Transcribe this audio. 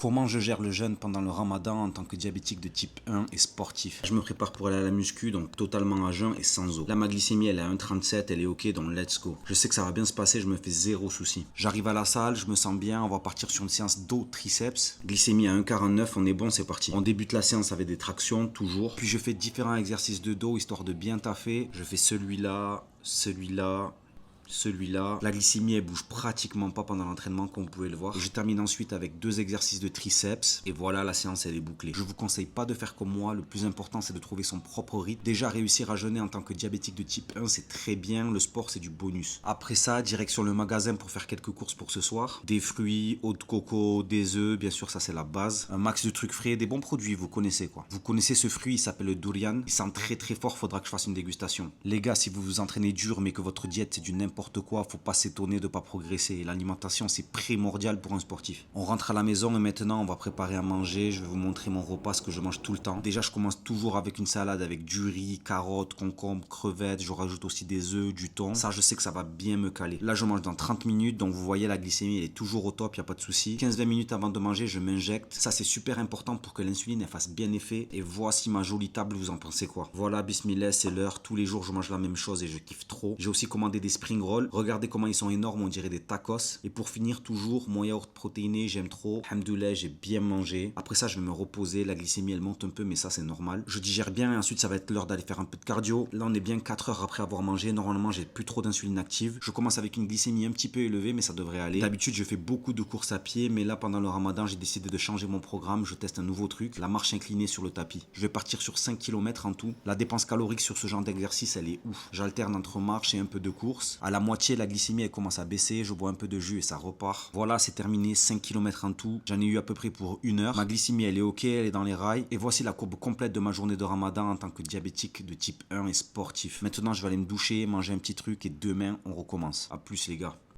Comment je gère le jeûne pendant le ramadan en tant que diabétique de type 1 et sportif? Je me prépare pour aller à la muscu, donc totalement à jeun et sans eau. Là, ma glycémie, elle est à 1,37, elle est ok, donc let's go. Je sais que ça va bien se passer, je me fais zéro souci. J'arrive à la salle, je me sens bien, on va partir sur une séance dos triceps. Glycémie à 1,49, on est bon, c'est parti. On débute la séance avec des tractions, toujours. Puis je fais différents exercices de dos, histoire de bien taffer. Je fais celui-là, celui-là. La glycémie, elle bouge pratiquement pas pendant l'entraînement, comme vous pouvez le voir. Et je termine ensuite avec 2 exercices de triceps. Et voilà, la séance, elle est bouclée. Je vous conseille pas de faire comme moi. Le plus important, c'est de trouver son propre rythme. Déjà, réussir à jeûner en tant que diabétique de type 1, c'est très bien. Le sport, c'est du bonus. Après ça, direction le magasin pour faire quelques courses pour ce soir. Des fruits, eau de coco, des œufs. Bien sûr, ça, c'est la base. Un max de trucs frais, des bons produits, vous connaissez quoi. Vous connaissez ce fruit, il s'appelle le durian. Il sent très très fort, faudra que je fasse une dégustation. Les gars, si vous vous entraînez dur, mais que votre diète, c'est du n'importe quoi, faut pas s'étonner de pas progresser. L'alimentation, c'est primordial pour un sportif. On rentre à la maison et maintenant on va préparer à manger. Je vais vous montrer mon repas, ce que je mange tout le temps. Déjà, je commence toujours avec une salade avec du riz, carottes, concombres, crevettes. Je rajoute aussi des œufs, du thon. Ça, je sais que ça va bien me caler. Là, je mange dans 30 minutes, donc vous voyez, la glycémie elle est toujours au top, y a pas de souci. 15-20 minutes avant de manger, je m'injecte. Ça, c'est super important pour que l'insuline elle fasse bien effet. Et voici ma jolie table, vous en pensez quoi? Voilà, bismillah, c'est l'heure. Tous les jours, je mange la même chose et je kiffe trop. J'ai aussi commandé des spring rolls. Regardez comment ils sont énormes, on dirait des tacos. Et pour finir, toujours mon yaourt protéiné, j'aime trop. Alhamdoulilah, j'ai bien mangé. Après ça, je vais me reposer. La glycémie, elle monte un peu, mais ça, c'est normal. Je digère bien et ensuite, ça va être l'heure d'aller faire un peu de cardio. Là, on est bien 4 heures après avoir mangé. Normalement, j'ai plus trop d'insuline active. Je commence avec une glycémie un petit peu élevée, mais ça devrait aller. D'habitude, je fais beaucoup de courses à pied, mais là, pendant le ramadan, j'ai décidé de changer mon programme. Je teste un nouveau truc, la marche inclinée sur le tapis. Je vais partir sur 5 km en tout. La dépense calorique sur ce genre d'exercice, elle est ouf. J'alterne entre marche et un peu de course. À la moitié, la glycémie, elle commence à baisser, je bois un peu de jus et ça repart. Voilà, c'est terminé, 5 km en tout. J'en ai eu à peu près pour 1 heure. Ma glycémie, elle est ok, elle est dans les rails. Et voici la courbe complète de ma journée de ramadan en tant que diabétique de type 1 et sportif. Maintenant, je vais aller me doucher, manger un petit truc et demain, on recommence. A plus les gars.